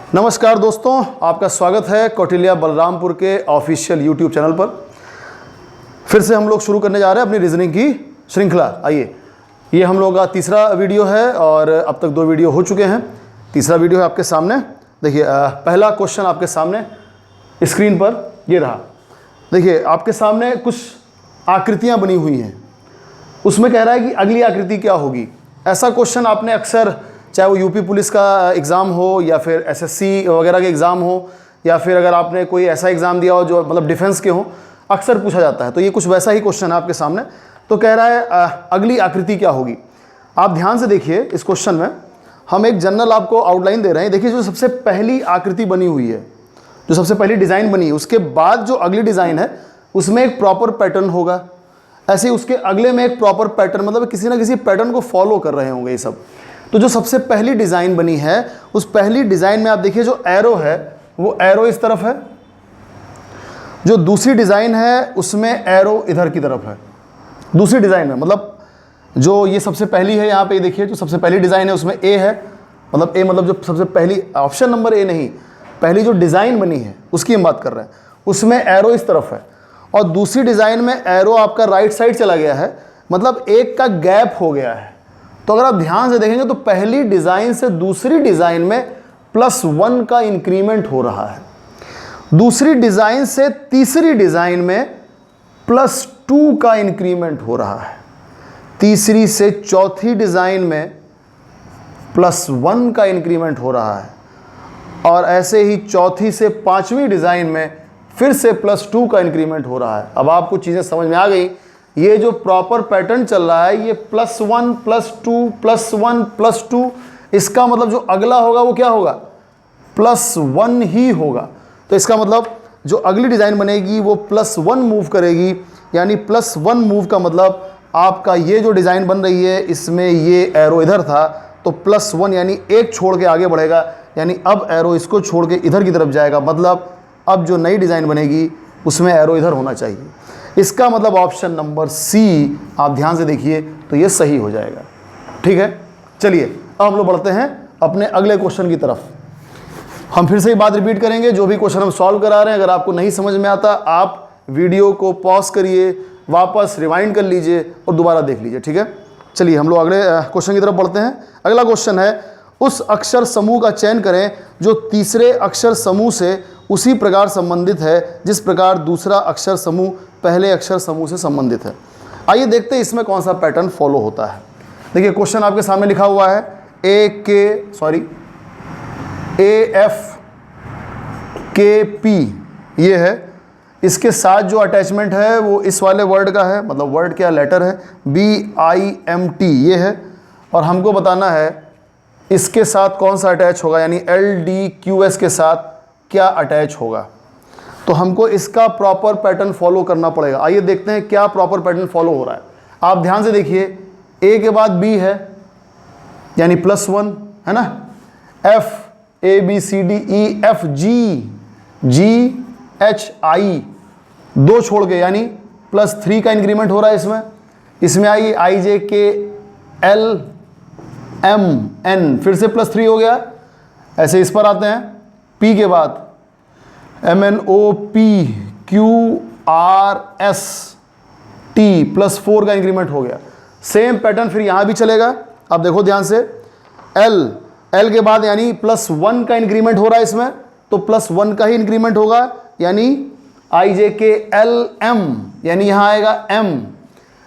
नमस्कार दोस्तों, आपका स्वागत है कौटिल्या बलरामपुर के ऑफिशियल यूट्यूब चैनल पर। फिर से हम लोग शुरू करने जा रहे हैं अपनी रीजनिंग की श्रृंखला। आइए, ये हम लोग का तीसरा वीडियो है और अब तक 2 वीडियो हो चुके हैं। तीसरा वीडियो है आपके सामने। देखिए, पहला क्वेश्चन आपके सामने स्क्रीन पर ये रहा। देखिए, आपके सामने कुछ आकृतियाँ बनी हुई हैं। उसमें कह रहा है कि अगली आकृति क्या होगी। ऐसा क्वेश्चन आपने अक्सर, चाहे वो यूपी पुलिस का एग्ज़ाम हो या फिर एसएससी वगैरह के एग्ज़ाम हो या फिर अगर आपने कोई ऐसा एग्ज़ाम दिया हो जो मतलब डिफेंस के हो, अक्सर पूछा जाता है। तो ये कुछ वैसा ही क्वेश्चन है आपके सामने। तो कह रहा है अगली आकृति क्या होगी। आप ध्यान से देखिए, इस क्वेश्चन में हम एक जनरल आपको आउटलाइन दे रहे हैं। देखिए, जो सबसे पहली आकृति बनी हुई है, जो सबसे पहली डिज़ाइन बनी है, उसके बाद जो अगली डिज़ाइन है उसमें एक प्रॉपर पैटर्न होगा। ऐसे ही उसके अगले में एक प्रॉपर पैटर्न, मतलब किसी ना किसी पैटर्न को फॉलो कर रहे होंगे ये सब। तो जो सबसे पहली डिज़ाइन बनी है, उस पहली डिज़ाइन में आप देखिए जो एरो है वो एरो इस तरफ है। जो दूसरी डिज़ाइन है उसमें एरो इधर की तरफ है। दूसरी डिज़ाइन में मतलब जो ये सबसे पहली है, यहाँ पे देखिए जो सबसे पहली डिज़ाइन है उसमें ए है, मतलब ए मतलब जो सबसे पहली, ऑप्शन नंबर ए नहीं, पहली जो डिज़ाइन बनी है उसकी हम बात कर रहे हैं। उसमें एरो इस तरफ है और दूसरी डिज़ाइन में एरो आपका राइट साइड चला गया है, मतलब एक का गैप हो गया है। तो अगर आप ध्यान से देखेंगे तो पहली डिज़ाइन से दूसरी डिज़ाइन में +1 का इंक्रीमेंट हो रहा है। दूसरी डिज़ाइन से तीसरी डिज़ाइन में +2 का इंक्रीमेंट हो रहा है। तीसरी से चौथी डिज़ाइन में +1 का इंक्रीमेंट हो रहा है और ऐसे ही चौथी से पांचवी डिज़ाइन में फिर से +2 का इंक्रीमेंट हो रहा है। अब आपको चीज़ें समझ में आ गई। ये जो प्रॉपर पैटर्न चल रहा है ये +1 +2 +1 +2, इसका मतलब जो अगला होगा वो क्या होगा, +1 ही होगा। तो इसका मतलब जो अगली डिज़ाइन बनेगी वो +1 मूव करेगी, यानी +1 मूव का मतलब आपका ये जो डिज़ाइन बन रही है इसमें ये एरो इधर था तो +1 यानी एक छोड़ के आगे बढ़ेगा, यानी अब एरो इसको छोड़ के इधर की तरफ जाएगा। मतलब अब जो नई डिज़ाइन बनेगी उसमें एरो इधर होना चाहिए। इसका मतलब ऑप्शन नंबर सी, आप ध्यान से देखिए तो ये सही हो जाएगा। ठीक है, चलिए अब हम लोग बढ़ते हैं अपने अगले क्वेश्चन की तरफ। हम फिर से ही बात रिपीट करेंगे, जो भी क्वेश्चन हम सॉल्व करा रहे हैं अगर आपको नहीं समझ में आता आप वीडियो को पॉज करिए, वापस रिवाइंड कर लीजिए और दोबारा देख लीजिए। ठीक है, चलिए हम लोग अगले क्वेश्चन की तरफ बढ़ते हैं। अगला क्वेश्चन है, उस अक्षर समूह का चयन करें जो तीसरे अक्षर समूह से उसी प्रकार संबंधित है जिस प्रकार दूसरा अक्षर समूह पहले अक्षर समूह से संबंधित है। आइए देखते हैं इसमें कौन सा पैटर्न फॉलो होता है। देखिए, क्वेश्चन आपके सामने लिखा हुआ है AFKP, ये है। इसके साथ जो अटैचमेंट है वो इस वाले वर्ड का है, मतलब वर्ड क्या, लेटर है, BIMT ये है। और हमको बताना है इसके साथ कौन सा अटैच होगा, यानी LDQS के साथ क्या अटैच होगा। तो हमको इसका प्रॉपर पैटर्न फॉलो करना पड़ेगा। आइए देखते हैं क्या प्रॉपर पैटर्न फॉलो हो रहा है। आप ध्यान से देखिए, A के बाद B है यानी +1 है ना, F ABCDEFGHI 2 छोड़ के यानी +3 का इंक्रीमेंट हो रहा है इसमें। इसमें आइए IJKLMN फिर से +3 हो गया। ऐसे इस पर आते हैं, P के बाद MNOPQRST +4 का इंक्रीमेंट हो गया। सेम पैटर्न फिर यहाँ भी चलेगा। अब देखो ध्यान से, L के बाद यानी +1 का इंक्रीमेंट हो रहा है इसमें, तो +1 का ही इंक्रीमेंट होगा, यानी IJKLM यानी यहाँ आएगा M।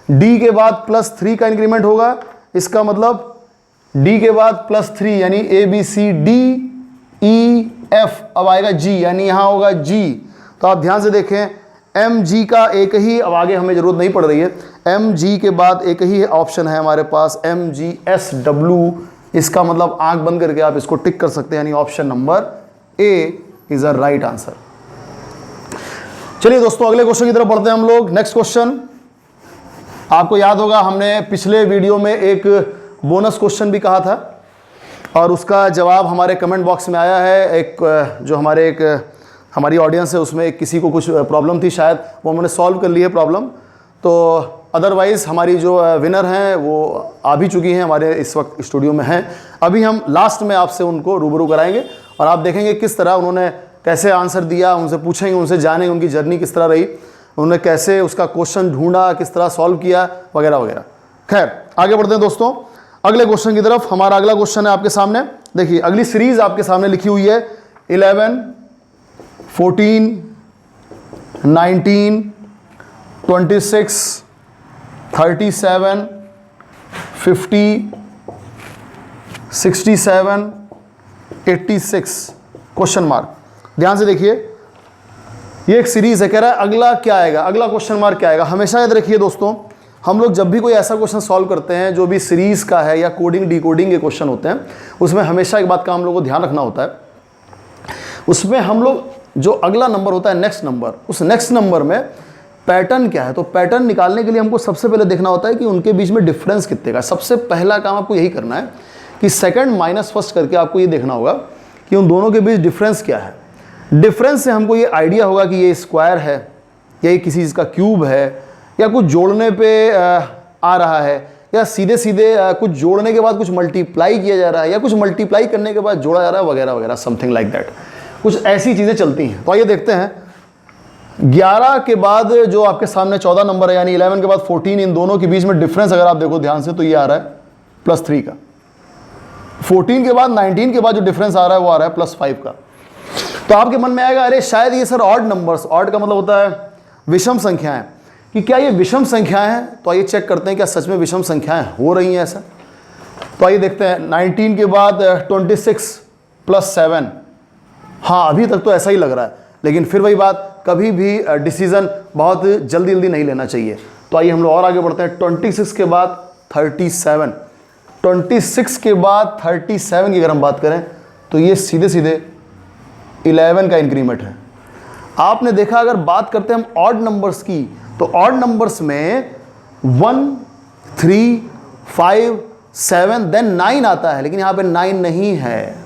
D के बाद +3 का इंक्रीमेंट होगा, इसका मतलब D के बाद +3 यानी ABCDEF, अब आएगा G यानी यहाँ होगा G। तो आप ध्यान से देखें, MG का एक ही, अब आगे हमें ज़रूरत नहीं पड़ रही है, MG के बाद एक ही ऑप्शन है हमारे पास MGSW। इसका मतलब आंख बंद करके आप इसको टिक कर सकते हैं, यानी option number A is a right answer. चलिए दोस्तों अगले क्वेश्चन की तरफ बढ़ते हैं हम लोग। नेक्स्ट क्वेश्चन, आपको याद होगा हमने पिछले वीडियो में एक बोनस क्वेश्चन भी कहा था और उसका जवाब हमारे कमेंट बॉक्स में आया है। एक जो हमारी ऑडियंस है उसमें किसी को कुछ प्रॉब्लम थी, शायद वो हमने सॉल्व कर ली है प्रॉब्लम। तो अदरवाइज़ हमारी जो विनर हैं वो आ भी चुकी हैं, हमारे इस वक्त स्टूडियो में हैं। अभी हम लास्ट में आपसे उनको रूबरू कराएंगे और आप देखेंगे किस तरह उन्होंने कैसे आंसर दिया, उनसे पूछेंगे, उनसे जानेंगे उनकी जर्नी किस तरह रही, उन्होंने कैसे उसका क्वेश्चन ढूंढा, किस तरह सॉल्व किया वगैरह वगैरह। खैर आगे बढ़ते हैं दोस्तों अगले क्वेश्चन की तरफ। हमारा अगला क्वेश्चन है आपके सामने, देखिए अगली सीरीज आपके सामने लिखी हुई है 11, 14, 19, 26, 37, 50, 67, 86 क्वेश्चन मार्क। ध्यान से देखिए, ये एक सीरीज है, कह रहा है अगला क्या आएगा, अगला क्वेश्चन मार्क क्या आएगा। हमेशा याद रखिए दोस्तों, हम लोग जब भी कोई ऐसा क्वेश्चन सॉल्व करते हैं जो भी सीरीज का है या कोडिंग डिकोडिंग के क्वेश्चन होते हैं, उसमें हमेशा एक बात का हम लोग को ध्यान रखना होता है, उसमें हम लोग जो अगला नंबर होता है नेक्स्ट नंबर, उस नेक्स्ट नंबर में पैटर्न क्या है। तो पैटर्न निकालने के लिए हमको सबसे पहले देखना होता है कि उनके बीच में डिफरेंस कितने का। सबसे पहला काम आपको यही करना है कि सेकंड माइनस फर्स्ट करके आपको ये देखना होगा कि उन दोनों के बीच डिफरेंस क्या है। डिफरेंस से हमको ये आइडिया होगा कि ये स्क्वायर है या ये किसी चीज़ का क्यूब है या कुछ जोड़ने पे आ रहा है या सीधे सीधे कुछ जोड़ने के बाद कुछ मल्टीप्लाई किया जा रहा है या कुछ मल्टीप्लाई करने के बाद जोड़ा जा रहा है वगैरह वगैरह, समथिंग लाइक दैट। कुछ ऐसी चीज़ें चलती हैं। तो आइए देखते हैं 11 के बाद जो आपके सामने 14 नंबर है यानी 11 के बाद 14, इन दोनों के बीच में डिफरेंस अगर आप देखो ध्यान से तो ये आ रहा है +3 का। 14 के बाद 19 के बाद जो डिफरेंस आ रहा है वो आ रहा है +5 का। तो आपके मन में आएगा अरे शायद ये सर ऑड नंबर्स, ऑड का मतलब होता है विषम संख्याएं, कि क्या ये विषम संख्याएं हैं। तो आइए चेक करते हैं क्या सच में विषम संख्याएं हो रही हैं ऐसा। तो आइए देखते हैं 19 के बाद 26 + 7, हाँ अभी तक तो ऐसा ही लग रहा है, लेकिन फिर वही बात, कभी भी डिसीजन बहुत जल्दी जल्दी नहीं लेना चाहिए। तो आइए हम लोग और आगे बढ़ते हैं 26 के बाद 37, 26 के बाद 37 की अगर हम बात करें तो ये सीधे सीधे 11 का इंक्रीमेंट है। आपने देखा अगर बात करते हैं हम ऑड नंबर्स की तो ऑड नंबर्स में 1, 3, 5, 7 देन 9 आता है, लेकिन यहाँ पे 9 नहीं है,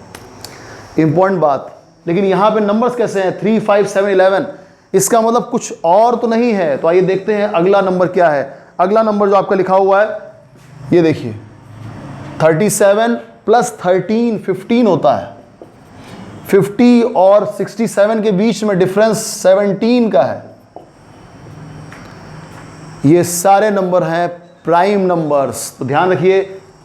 इंपॉर्टेंट बात। लेकिन यहाँ पे नंबर्स कैसे हैं 3, 5, 7, 11, इसका मतलब कुछ और तो नहीं है। तो आइए देखते हैं अगला नंबर क्या है। अगला नंबर जो आपका लिखा हुआ है ये देखिए 37 + 13 15 होता है। 50 और 67 के बीच में डिफरेंस 17 का है। ये सारे नंबर हैं प्राइम नंबर्स। तो ध्यान रखिए,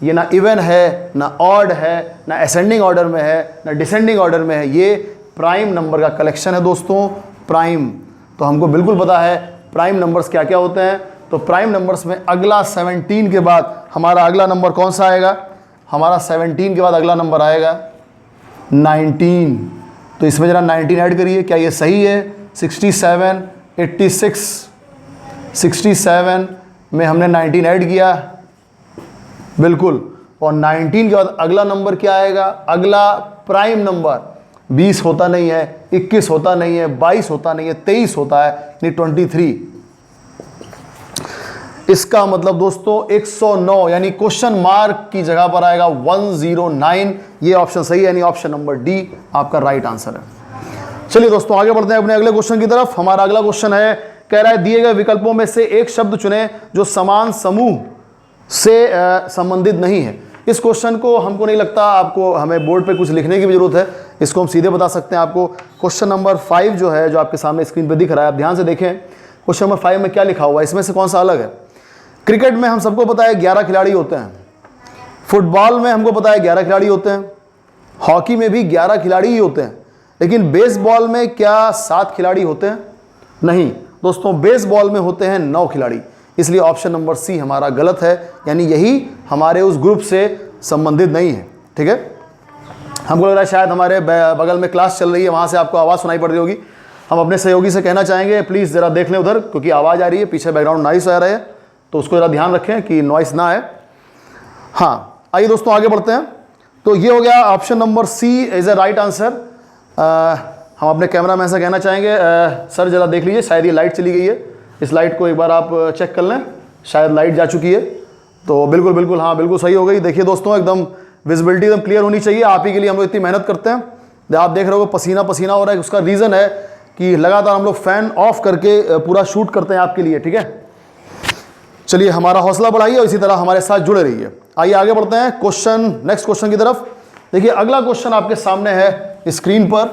ये ना इवन है, ना ऑड है, ना असेंडिंग ऑर्डर में है, ना डिसेंडिंग ऑर्डर में है, ये प्राइम नंबर का कलेक्शन है दोस्तों, प्राइम। तो हमको बिल्कुल पता है प्राइम नंबर्स क्या क्या होते हैं। तो प्राइम नंबर्स में अगला 17 के बाद हमारा अगला नंबर कौन सा आएगा, हमारा 17 के बाद अगला नंबर आएगा 19। तो इसमें जरा 19 ऐड करिए, क्या ये सही है। 67, 86, 67 में हमने 19 ऐड किया, बिल्कुल। और 19 के बाद अगला नंबर क्या आएगा, अगला प्राइम नंबर 20 होता नहीं है, 21 होता नहीं है, 22 होता नहीं है, 23 होता है, यानी 23। इसका मतलब दोस्तों 109 यानी क्वेश्चन मार्क की जगह पर आएगा 109। ये ऑप्शन सही है, यानी ऑप्शन नंबर डी आपका राइट आंसर है। चलिए दोस्तों आगे बढ़ते हैं अपने अगले क्वेश्चन की तरफ। हमारा अगला क्वेश्चन है, कह रहा है दिए गए विकल्पों में से एक शब्द चुनें जो समान समूह से संबंधित नहीं है। इस क्वेश्चन को हमको नहीं लगता आपको हमें बोर्ड पे कुछ लिखने की भी जरूरत है, इसको हम सीधे बता सकते हैं आपको। क्वेश्चन नंबर 5 जो है, जो आपके सामने स्क्रीन पे दिख रहा है, आप ध्यान से देखें क्वेश्चन नंबर 5 में क्या लिखा हुआ है, इसमें से कौन सा अलग है। क्रिकेट में हम सबको पता है 11 खिलाड़ी होते हैं, फुटबॉल में हमको पता है 11 खिलाड़ी होते हैं, हॉकी में भी 11 खिलाड़ी ही होते हैं, लेकिन बेसबॉल में क्या 7 खिलाड़ी होते हैं? नहीं दोस्तों, बेसबॉल में होते हैं 9 खिलाड़ी। इसलिए ऑप्शन नंबर सी हमारा गलत है, यानी यही हमारे उस ग्रुप से संबंधित नहीं है। ठीक है, हमको लग रहा है शायद हमारे बगल में क्लास चल रही है, वहाँ से आपको आवाज़ सुनाई पड़ रही होगी। हम अपने सहयोगी से कहना चाहेंगे प्लीज़ ज़रा देख लें उधर, क्योंकि आवाज़ आ रही है, पीछे बैकग्राउंड नॉइस आ रहा है, तो उसको ज़रा ध्यान रखें कि नॉइस ना आए। हाँ आइए दोस्तों आगे बढ़ते हैं। तो ये हो गया option number C is a right answer. हम अपने कैमरा मैन से कहना चाहेंगे सर ज़रा देख लीजिए, शायद ये लाइट चली गई है, इस लाइट को एक बार आप चेक कर लें, शायद लाइट जा चुकी है। तो बिल्कुल बिल्कुल, हाँ बिल्कुल सही हो गई। देखिए दोस्तों एकदम विजिबिलिटी एकदम क्लियर होनी चाहिए, आप ही के लिए हम लोग इतनी मेहनत करते हैं। आप देख रहे हो पसीना पसीना हो रहा है, उसका रीज़न है कि लगातार हम लोग फ़ैन ऑफ करके पूरा शूट करते हैं आपके लिए। ठीक है, चलिए हमारा हौसला बढ़ाइए और इसी तरह हमारे साथ जुड़े रहिए। आइए आगे बढ़ते हैं नेक्स्ट क्वेश्चन की तरफ। देखिए अगला क्वेश्चन आपके सामने है स्क्रीन पर।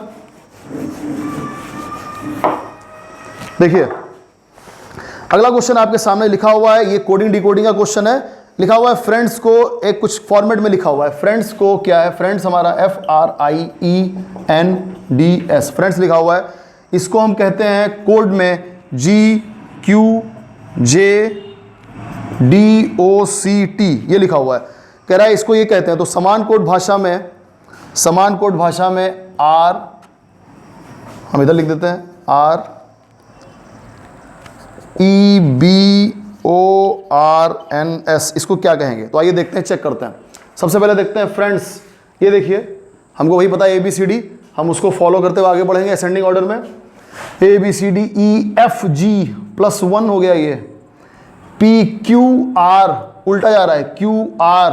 देखिए अगला क्वेश्चन आपके सामने लिखा हुआ है, ये कोडिंग डिकोडिंग का क्वेश्चन है। लिखा हुआ है फ्रेंड्स को, एक कुछ फॉर्मेट में लिखा हुआ है। फ्रेंड्स को क्या है, फ्रेंड्स हमारा FRIENDS, फ्रेंड्स लिखा हुआ है। इसको हम कहते हैं कोड में GQJDOCT, ये लिखा हुआ है। कह रहा है इसको ये कहते हैं, तो समान कोड भाषा में R, हम इधर लिख देते हैं REBORNS, इसको क्या कहेंगे? तो आइए देखते हैं, चेक करते हैं। सबसे पहले देखते हैं फ्रेंड्स, ये देखिए हमको वही पता है ABCD, हम उसको फॉलो करते हुए आगे बढ़ेंगे असेंडिंग ऑर्डर में। ABCDEFG +1 हो गया, ये PQR उल्टा जा रहा है, QR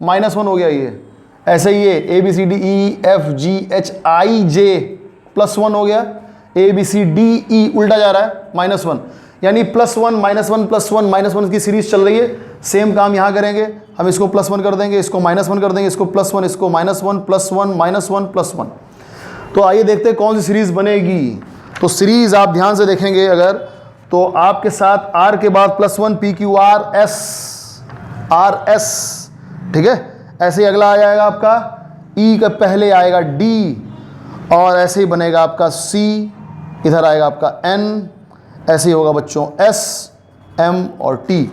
-1 हो गया ये। ऐसे ही ये ABCDEFGHIJ +1 हो गया, ABCDE उल्टा जा रहा है -1, यानी +1 -1 +1 -1 की सीरीज चल रही है। सेम काम यहाँ करेंगे, हम इसको +1 कर देंगे, इसको -1 कर देंगे, इसको +1, इसको -1 +1 -1 +1। तो आइए देखते हैं कौन सी सीरीज बनेगी। तो सीरीज आप ध्यान से देखेंगे अगर, तो आपके साथ R के बाद +1 PQRS RS, ठीक है। ऐसे ही अगला आ जाएगा आपका E का पहले आएगा D, और ऐसे ही बनेगा आपका C, इधर आएगा आपका N, ऐसे ही होगा बच्चों S, M और T।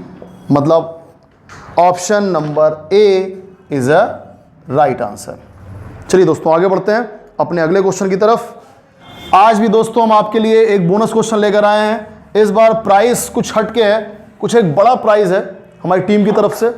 मतलब option number A is a right answer. चलिए दोस्तों आगे बढ़ते हैं अपने अगले क्वेश्चन की तरफ। आज भी दोस्तों हम आपके लिए एक बोनस क्वेश्चन लेकर आए हैं। इस बार प्राइस कुछ हटके है, कुछ एक बड़ा प्राइस है हमारी टीम की तरफ से।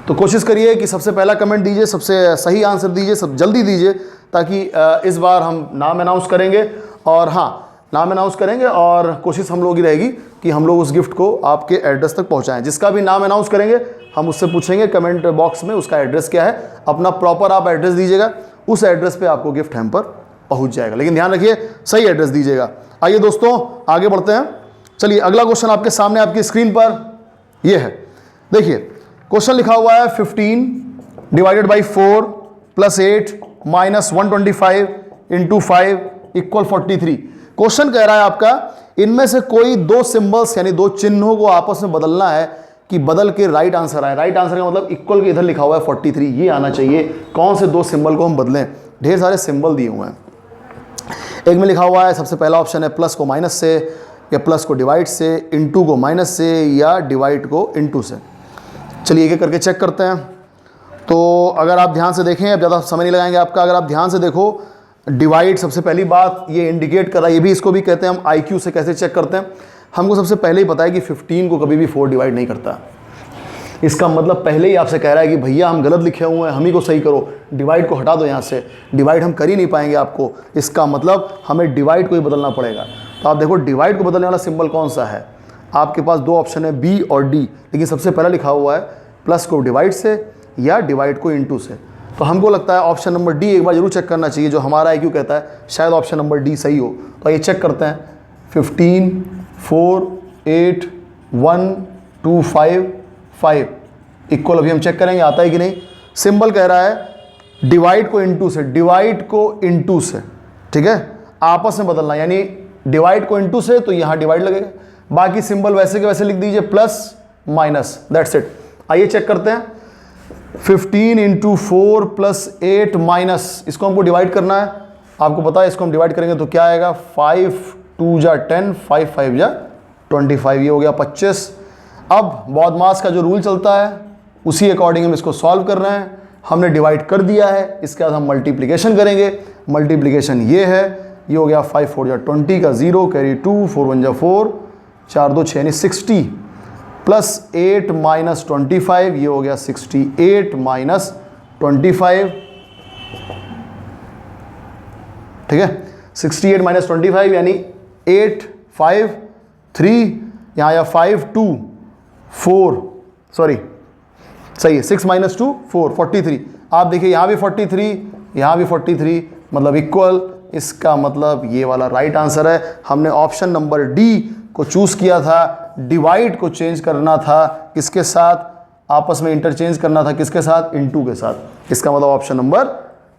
तो कोशिश करिए कि सबसे पहला कमेंट दीजिए, सबसे सही आंसर दीजिए, सब जल्दी दीजिए, ताकि इस बार हम नाम अनाउंस करेंगे। और हाँ, नाम अनाउंस करेंगे और कोशिश हम लोग की रहेगी कि हम लोग उस गिफ्ट को आपके एड्रेस तक पहुंचाएं। जिसका भी नाम अनाउंस करेंगे हम उससे पूछेंगे कमेंट बॉक्स में उसका एड्रेस क्या है, अपना प्रॉपर आप एड्रेस दीजिएगा, उस एड्रेस पे आपको गिफ्ट हैम्पर पहुंच जाएगा। लेकिन ध्यान रखिए सही एड्रेस दीजिएगा। आइए दोस्तों आगे बढ़ते हैं। चलिए अगला क्वेश्चन आपके सामने आपकी स्क्रीन पर ये है। देखिए क्वेश्चन लिखा हुआ है 15 / 4 + 8 - 125 × 5 = 43। क्वेश्चन कह रहा है आपका इनमें से कोई दो सिंबल्स यानी दो चिन्हों को आपस में बदलना है कि बदल के राइट आंसर आए। राइट आंसर का मतलब इक्वल के इधर लिखा हुआ है 43, ये आना चाहिए। कौन से दो सिंबल को हम बदलें? ढेर सारे सिंबल दिए हुए हैं। एक में लिखा हुआ है, सबसे पहला ऑप्शन है प्लस को माइनस से, या प्लस को डिवाइड से, इनटू को माइनस से, या डिवाइड को इनटू से। चलिए एक एक करके चेक करते हैं। तो अगर आप ध्यान से देखें, अब ज़्यादा समय नहीं लगाएंगे आपका, अगर आप ध्यान से देखो डिवाइड सबसे पहली बात ये इंडिकेट कर रहा है, ये भी इसको भी कहते हैं हम IQ से कैसे चेक करते हैं। हमको सबसे पहले ही पता है कि 15 को कभी भी 4 डिवाइड नहीं करता। इसका मतलब पहले ही आपसे कह रहा है कि भैया हम गलत लिखे हुए हैं, हम ही को सही करो, डिवाइड को हटा दो यहाँ से, डिवाइड हम कर ही नहीं पाएंगे आपको। इसका मतलब हमें डिवाइड को ही बदलना पड़ेगा। तो आप देखो डिवाइड को बदलने वाला सिंबल कौन सा है। आपके पास दो ऑप्शन है B और D, लेकिन सबसे पहला लिखा हुआ है प्लस को डिवाइड से या डिवाइड को इनटू से। तो हमको लगता है ऑप्शन नंबर D एक बार जरूर चेक करना चाहिए, जो हमारा IQ कहता है शायद ऑप्शन नंबर D सही हो। तो ये चेक करते हैं। 15 4 8 1 2 5 5 इक्वल, अभी हम चेक करेंगे आता है कि नहीं। सिंबल कह रहा है डिवाइड को इनटू से, डिवाइड को इनटू से, ठीक है, आपस में बदलना, यानी डिवाइड को इनटू से तो यहाँ डिवाइड लगेगा, बाकी सिंबल वैसे के वैसे लिख दीजिए, प्लस माइनस, दैट्स इट। आइए चेक करते हैं। 15 × 4 + 8 माइनस, इसको हमको डिवाइड करना है। आपको पता है इसको हम डिवाइड करेंगे तो क्या आएगा, 5 2 जा 10, 5 5 जा 25, ये हो गया 25। अब बॉडमास का जो रूल चलता है उसी अकॉर्डिंग हम इसको सॉल्व कर रहे हैं। हमने डिवाइड कर दिया है, इसके बाद हम मल्टीप्लिकेशन करेंगे। मल्टीप्लिकेशन ये है, ये हो गया 5 4 जा 20 का 0 कैरी 2, 4 1 जा 4, 4 2 6 यानी 60 प्लस 8 माइनस 25, ये हो गया 68 माइनस 25, ठीक है। 68 माइनस 25 यानी 8 5 3, यहाँ या 5 2 4, सॉरी सही है, 6 - 2 4 43। आप देखिए यहाँ भी 43, यहाँ भी 43, मतलब इक्वल। इसका मतलब ये वाला राइट आंसर है। हमने ऑप्शन नंबर D को चूज़ किया था, डिवाइड को चेंज करना था किसके साथ, आपस में इंटरचेंज करना था किसके साथ, इनटू के साथ। इसका मतलब ऑप्शन नंबर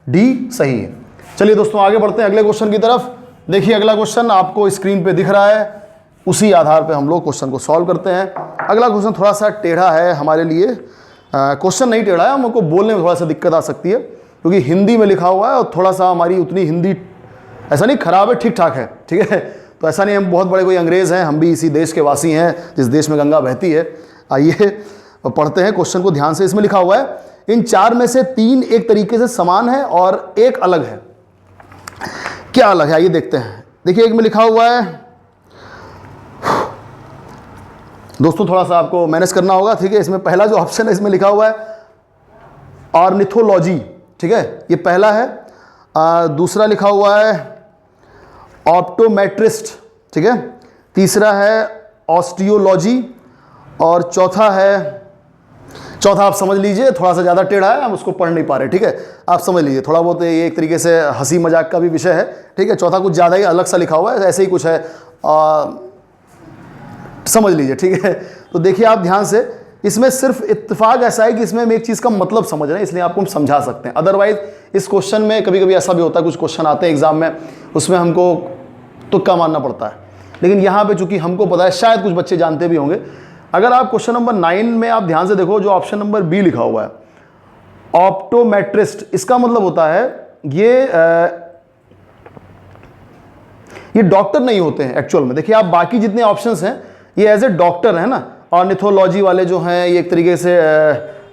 D सही है। चलिए दोस्तों आगे बढ़ते हैं अगले क्वेश्चन की तरफ। देखिए अगला क्वेश्चन आपको स्क्रीन पे दिख रहा है, उसी आधार पे हम लोग क्वेश्चन को सॉल्व करते हैं। अगला क्वेश्चन थोड़ा सा टेढ़ा है हमारे लिए, क्वेश्चन नहीं टेढ़ा है, हमको बोलने में थोड़ा सा दिक्कत आ सकती है क्योंकि हिंदी में लिखा हुआ है और थोड़ा सा हमारी उतनी हिंदी ऐसा नहीं खराब है, ठीक ठाक है, ठीक है। तो ऐसा नहीं हम बहुत बड़े कोई अंग्रेज़ हैं, हम भी इसी देश के वासी हैं जिस देश में गंगा बहती है। आइए पढ़ते हैं क्वेश्चन को ध्यान से। इसमें लिखा हुआ है इन 4 में से 3 एक तरीके से समान है और एक अलग है। क्या अलग है आइए देखते हैं। देखिए एक में लिखा हुआ है, दोस्तों थोड़ा सा आपको मैनेज करना होगा, ठीक है। इसमें पहला जो ऑप्शन है इसमें लिखा हुआ है ऑर्निथोलॉजी, ठीक है, ये पहला है। दूसरा लिखा हुआ है ऑप्टोमेट्रिस्ट, ठीक है। तीसरा है ऑस्टियोलॉजी और चौथा आप समझ लीजिए थोड़ा सा ज़्यादा टेढ़ा है, हम उसको पढ़ नहीं पा रहे, ठीक है। आप समझ लीजिए थोड़ा बहुत ये एक तरीके से हंसी मजाक का भी विषय है, ठीक है। चौथा कुछ ज़्यादा ही अलग सा लिखा हुआ है, ऐसे ही कुछ है, समझ लीजिए, ठीक है। तो देखिए आप ध्यान से, इसमें सिर्फ इत्तेफाक ऐसा है कि इसमें हम एक चीज़ का मतलब समझ रहे हैं, इसलिए आपको हम समझा सकते हैं। अदरवाइज इस क्वेश्चन में कभी कभी ऐसा भी होता है, कुछ क्वेश्चन आते हैं एग्जाम में, उसमें हमको तुक्का मारना पड़ता है। लेकिन यहाँ पे चूंकि हमको पता है, शायद कुछ बच्चे जानते भी होंगे। अगर आप क्वेश्चन नंबर 9 में आप ध्यान से देखो, जो ऑप्शन नंबर बी लिखा हुआ है ऑप्टोमेट्रिस्ट, इसका मतलब होता है ये डॉक्टर नहीं होते हैं एक्चुअल में। देखिए आप बाकी जितने ऑप्शंस हैं ये एज ए डॉक्टर है ना, ऑर्निथोलॉजी वाले जो हैं ये एक तरीके से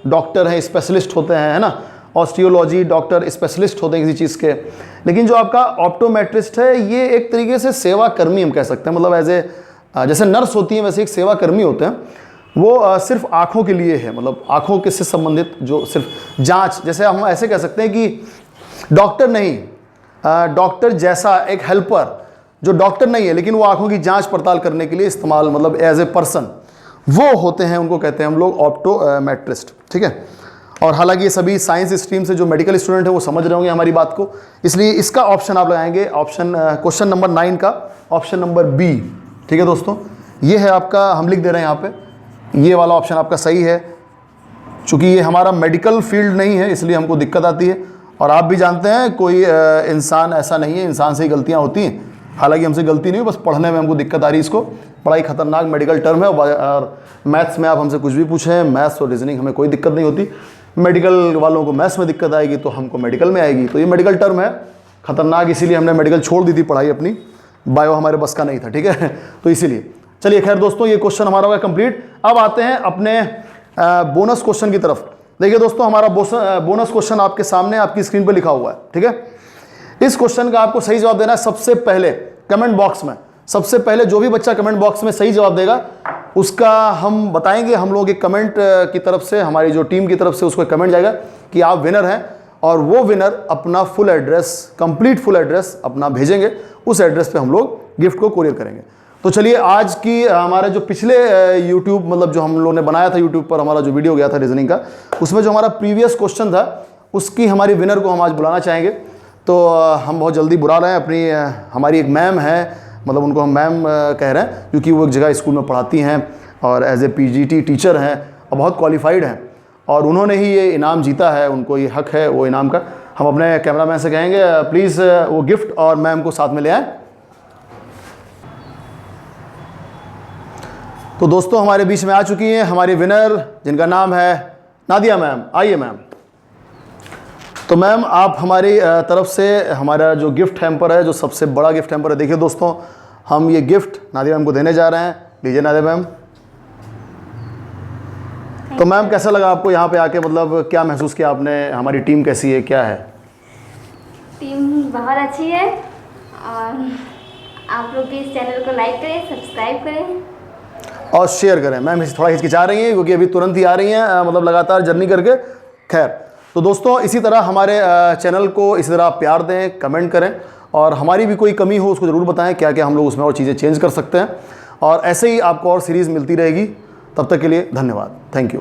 डॉक्टर हैं, स्पेशलिस्ट होते हैं, है ना। ऑस्टियोलॉजी डॉक्टर स्पेशलिस्ट होते हैं किसी चीज़ के। लेकिन जो आपका ऑप्टोमेट्रिस्ट है ये एक तरीके से सेवा कर्मी हम कह सकते हैं, मतलब एज ए जैसे नर्स होती है वैसे एक सेवा कर्मी होते हैं। वो सिर्फ आँखों के लिए है, मतलब आँखों के से संबंधित जो सिर्फ जाँच, जैसे हम ऐसे कह सकते हैं कि डॉक्टर नहीं, डॉक्टर जैसा एक हेल्पर जो डॉक्टर नहीं है लेकिन वो आँखों की जांच पड़ताल करने के लिए इस्तेमाल, मतलब एज ए पर्सन वो होते हैं, उनको कहते हैं हम लोग ऑप्टोमेट्रिस्ट, ठीक है। और हालांकि ये सभी साइंस स्ट्रीम से जो मेडिकल स्टूडेंट है वो समझ रहे होंगे हमारी बात को, इसलिए इसका ऑप्शन आप लगाएंगे ऑप्शन क्वेश्चन नंबर 9 का ऑप्शन नंबर बी, ठीक है दोस्तों। ये है आपका, हम लिख दे रहे हैं यहाँ पे, ये वाला ऑप्शन आपका सही है। चूँकि ये हमारा मेडिकल फील्ड नहीं है इसलिए हमको दिक्कत आती है, और आप भी जानते हैं कोई इंसान ऐसा नहीं है, इंसान से ही गलतियाँ होती हैं। हालांकि हमसे गलती नहीं हुई, बस पढ़ने में हमको दिक्कत आ रही है। इसको पढ़ाई खतरनाक मेडिकल टर्म है, और मैथ्स में आप हमसे कुछ भी पूछें, मैथ्स और रीजनिंग हमें कोई दिक्कत नहीं होती। मेडिकल वालों को मैथ्स में दिक्कत आएगी तो हमको मेडिकल में आएगी। तो ये मेडिकल टर्म है खतरनाक, इसीलिए हमने मेडिकल छोड़ दी थी पढ़ाई अपनी, बायो हमारे बस का नहीं था, ठीक है। तो इसीलिए चलिए खैर दोस्तों ये क्वेश्चन हमारा होगा कंप्लीट। अब आते हैं अपने बोनस क्वेश्चन की तरफ। देखिए दोस्तों हमारा बोनस क्वेश्चन आपके सामने आपकी स्क्रीन पर लिखा हुआ है, ठीक है। इस क्वेश्चन का आपको सही जवाब देना है सबसे पहले कमेंट बॉक्स में। सबसे पहले जो भी बच्चा कमेंट बॉक्स में सही जवाब देगा उसका हम बताएंगे, हम लोग एक कमेंट की तरफ से, हमारी जो टीम की तरफ से उसको कमेंट जाएगा कि आप विनर हैं, और वो विनर अपना full address, complete full address अपना भेजेंगे, उस एड्रेस पे हम लोग गिफ्ट को कोरियर करेंगे। तो चलिए आज की हमारे जो पिछले यूट्यूब, मतलब जो हम लोगों ने बनाया था यूट्यूब पर हमारा जो वीडियो गया था रीजनिंग का, उसमें जो हमारा प्रीवियस क्योंकि था उसकी हमारी विनर को हम आज बुलाना चाहेंगे। तो हम बहुत जल्दी बुला रहे हैं अपनी, हमारी एक मैम है, मतलब उनको हम मैम कह रहे हैं क्योंकि वो एक जगह स्कूल में पढ़ाती हैं और एज ए पीजीटी टीचर हैं और बहुत क्वालिफाइड हैं, और उन्होंने ही ये इनाम जीता है, उनको ये हक है वो इनाम का। हम अपने कैमरामैन से कहेंगे प्लीज़ वो गिफ्ट और मैम को साथ में ले आएँ। तो दोस्तों हमारे बीच में आ चुकी हैं हमारी विनर, जिनका नाम है नादिया मैम। आइए मैम। तो मैम आप हमारी तरफ से हमारा जो गिफ्ट हैम्पर है, जो सबसे बड़ा गिफ्ट हैम्पर है, देखिए दोस्तों हम ये गिफ्ट नादिया मैम को देने जा रहे हैं। लीजिए नादिया मैम। तो मैम कैसा लगा आपको यहाँ पे आके, मतलब क्या महसूस किया आपने, हमारी टीम कैसी है, क्या है? टीम बहुत अच्छी है, और आप लोग भी इस चैनल को लाइक करें, सब्सक्राइब करें और शेयर करें। मैम थोड़ा हिचकिचा रही हैं क्योंकि अभी तुरंत ही आ रही हैं, मतलब लगातार जर्नी करके। खैर तो दोस्तों इसी तरह हमारे चैनल को इसी तरह प्यार दें, कमेंट करें, और हमारी भी कोई कमी हो उसको ज़रूर बताएं, क्या क्या हम लोग उसमें और चीज़ें चेंज कर सकते हैं। और ऐसे ही आपको और सीरीज़ मिलती रहेगी। तब तक के लिए धन्यवाद, थैंक यू।